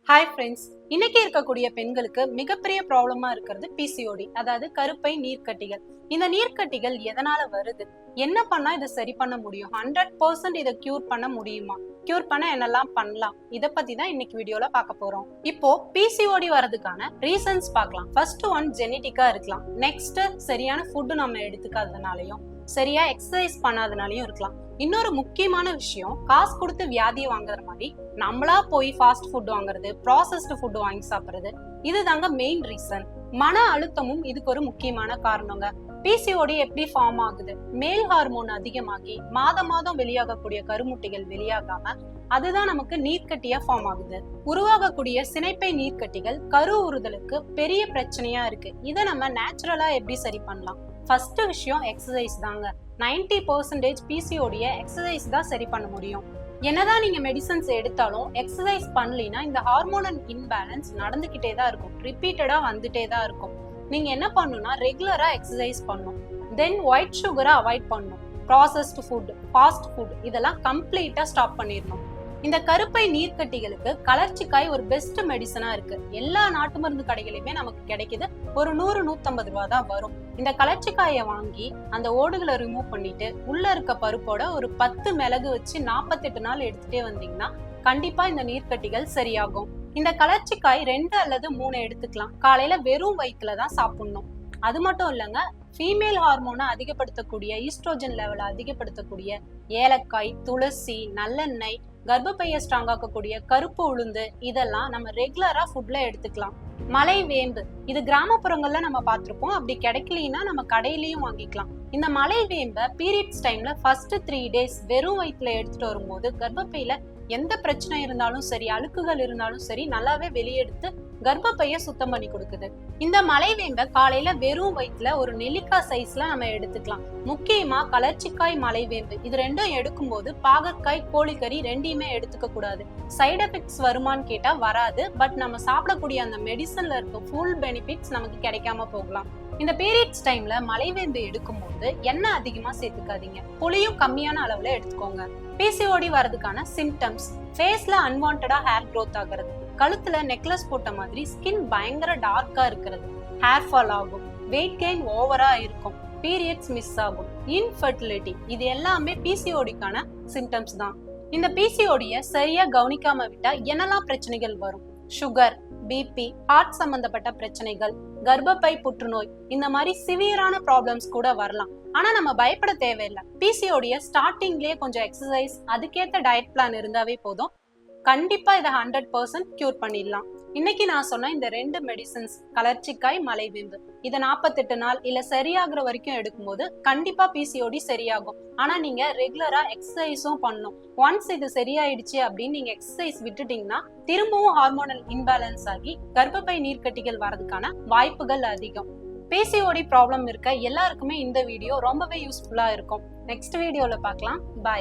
Hi friends, இன்னைக்கு இருக்கக்கூடிய பெண்களுக்கு மிகப்பெரிய ப்ராப்ளமா இருக்கிறது பிசிஓடி, அதாவது கருப்பை நீர்க்கட்டிகள். இந்த நீர்க்கட்டிகள் எதனால வருது, என்ன பண்ணா இதை சரி பண்ண முடியும், 100% இதை கியூர் பண்ண முடியுமா, கியூர் பண்ண என்னெல்லாம் பண்ணலாம், இதை பத்தி தான் இன்னைக்கு வீடியோல பார்க்க போறோம். இப்போ பிசிஓடி வரதுக்கான ரீசன்ஸ் பார்க்கலாம். ஃபர்ஸ்ட் ஒன் ஜெனட்டிக்கா இருக்கலாம். நெக்ஸ்ட் சரியான ஃபுட் நம்ம எடுத்துக்காததுனாலையும் சரியா எக்ஸசைஸ் பண்ணாதனாலையும் இருக்கலாம். இன்னொரு முக்கியமான விஷயம், காசு கொடுத்து வியாதியை வாங்குற மாதிரி நம்மளா போய் ஃபாஸ்ட் ஃபுட் வாங்குறது, ப்ராசஸ்டு ஃபுட் வாங்கி சாப்பிடுறது, இதுதாங்க மெயின் ரீசன். மன அழுத்தமும் இதுக்கு ஒரு முக்கியமான காரணங்க. பிசிஓடி எப்படி ஃபார்ம் ஆகுது, மேல் ஹார்மோன் அதிகமாகி மாதம் வெளியாகக்கூடிய கருமுட்டைகள் வெளியாகாம அதுதான் நமக்கு நீர்க்கட்டியா ஃபார்ம் ஆகுது. உருவாகக்கூடிய சினைப்பை நீர்க்கட்டிகள் கரு உறுதலுக்கு பெரிய பிரச்சனையா இருக்கு. இதை நம்ம நேச்சுரலா எப்படி சரி பண்ணலாம்? ஃபர்ஸ்ட் விஷயம் எக்ஸசைஸ் தாங்க. 90% பிசிஓடிய எக்ஸசைஸ் தான் சரி பண்ண முடியும். என்னதான் நீங்க மெடிசன்ஸ் எடுத்தாலும் எக்ஸசைஸ் பண்ணலினா இந்த ஹார்மோனல் இன்பேலன்ஸ் நடந்துகிட்டே தான் இருக்கும், ரிப்பீட்டடா வந்துட்டே தான் இருக்கும். நீங்க என்ன பண்ணணும்னா ரெகுலரா எக்ஸசைஸ் பண்ணணும். தென் ஒயிட் சுகரை அவாய்ட் பண்ணணும். ப்ராசஸ்டு ஃபுட், ஃபாஸ்ட் ஃபுட் இதெல்லாம் கம்ப்ளீட்டா ஸ்டாப் பண்ணிடணும். இந்த கருப்பை நீர்க்கட்டிகளுக்கு கலர்ச்சிக்காய் ஒரு பெஸ்ட் மெடிசனா இருக்கு. எல்லா நாட்டு மருந்து கடைகளிலுமே நமக்கு கிடைக்குது. ஒரு 100-150 ரூபா தான் வரும். இந்த கலர்ச்சிக்காயை வாங்கி அந்த ஓடுகளை ரிமூவ் பண்ணிட்டு உள்ள இருக்க பருப்போட ஒரு 10 மிளகு வச்சு 48 நாள் எடுத்துட்டே வந்தீங்கன்னா கண்டிப்பா இந்த நீர்க்கட்டிகள் சரியாகும். இந்த கலர்ச்சிக்காய் 2 அல்லது 3 எடுத்துக்கலாம். காலையில வெறும் வயிற்றுல தான் சாப்பிடணும். அது மட்டும் இல்லைங்க, ஃபீமேல் ஹார்மோனை அதிகப்படுத்தக்கூடிய ஈஸ்ட்ரோஜன் லெவலை அதிகப்படுத்தக்கூடிய ஏலக்காய், துளசி, நல்லெண்ணெய், கர்ப்பப்பையை ஸ்ட்ராங் ஆக்கக்கூடிய கருப்பு உளுந்து இதெல்லாம் நம்ம ரெகுலரா ஃபுட்ல எடுத்துக்கலாம். மலை வேம்பு, இது கிராமப்புறங்கள்ல நம்ம பார்த்திருப்போம். அப்படி கிடைக்கலன்னா நம்ம கடையிலயும் வாங்கிக்கலாம். இந்த மலை வேம்பை பீரியட்ஸ் டைம்ல ஃபர்ஸ்ட் 3 days வெறும் வயிற்றுல எடுத்துட்டு வரும்போது கர்ப்பப்பையில எந்த பிரச்சனை இருந்தாலும் சரி, அழுக்குகள் இருந்தாலும் சரி, நல்லாவே வெளியெடுத்து கர்ப்பப்பைய சுத்தம் பண்ணி கொடுக்குது. இந்த மலைவேம்பை காலையில வெறும் வயிற்றுல ஒரு நெல்லிக்காய் சைஸ்ல நம்ம எடுத்துக்கலாம். முக்கியமா கலர்ச்சிக்காய், மலைவேம்பு இது ரெண்டும் எடுக்கும்போது பாகற்காய், கோழிக்கறி ரெண்டையுமே எடுத்துக்க கூடாது. சைடு எஃபெக்ட்ஸ் வருமானு கேட்டா வராது. பட் நம்ம சாப்பிடக்கூடிய அந்த மெடிசன்ல இருக்க ஃபுல் பெனிஃபிட்ஸ் நமக்கு கிடைக்காம போகலாம். இந்த பீரியட்ஸ் டைம்ல மலைவேம்பு எடுக்கும்போது எண்ணெய் அதிகமா சேர்த்துக்காதீங்க. புளியும் கம்மியான அளவுல எடுத்துக்கோங்க. பிசிஓடி வரதுக்கான சிம்டம்ஸ்: ஃபேஸ்ல அன்வான்டா ஹேர் க்ரோத் ஆகிறது, கழுத்துல நெக்லஸ் போட்ட மாதிரி ஸ்கின் பயங்கர டார்க்கா இருக்கிறது, ஹேர் ஃபால் ஆகும், வெயிட் கெயின் ஓவரா இருக்கும், பீரியட்ஸ் மிஸ் ஆகும், இன்ஃபர்டிலிட்டி, இது எல்லாமே பிசிஓடிக்கான சிம்டம்ஸ் தான். இந்த பிசிஓடிய சரியா கவனிக்காம விட்டா என்னெல்லாம் பிரச்சனைகள் வரும்? சுகர், பிபி, ஹார்ட் சம்பந்தப்பட்ட பிரச்சனைகள், கர்ப்பப்பை புற்றுநோய், இந்த மாதிரி சிவியரான ப்ராப்ளம்ஸ் கூட வரலாம். ஆனா நம்ம பயப்பட தேவையில்லை. பிசிஓடிய ஸ்டார்டிங்லயே கொஞ்சம் எக்ஸசைஸ், அதுக்கேற்ற டயட் பிளான் இருந்தாவே போதும். கண்டிப்பா இதை 100% கியூர் பண்ணிடலாம். இன்னைக்கு நான் சொன்ன இந்த 2 மெடிசன்ஸ், கலர்ச்சிக்காய், மலைவேம்பு, இதை 48 நாள் இல்ல சரியாகிற வரைக்கும் எடுக்கும்போது கண்டிப்பா பிசிஓடி சரியாகும். ஆனா நீங்க ரெகுலரா எக்ஸசைஸும் பண்ணணும். ஒன்ஸ் இது சரியாயிடுச்சு அப்படின்னு நீங்க எக்ஸசைஸ் விட்டுட்டீங்கன்னா திரும்பவும் ஹார்மோனல் இன்பேலன்ஸ் ஆகி கர்ப்பப்பை நீர்க்கட்டிகள் வரதுக்கான வாய்ப்புகள் அதிகம். பிசிஓடி ப்ராப்ளம் இருக்க எல்லாருக்குமே இந்த வீடியோ ரொம்பவே யூஸ்ஃபுல்லா இருக்கும். நெக்ஸ்ட் வீடியோல பார்க்கலாம். பாய்.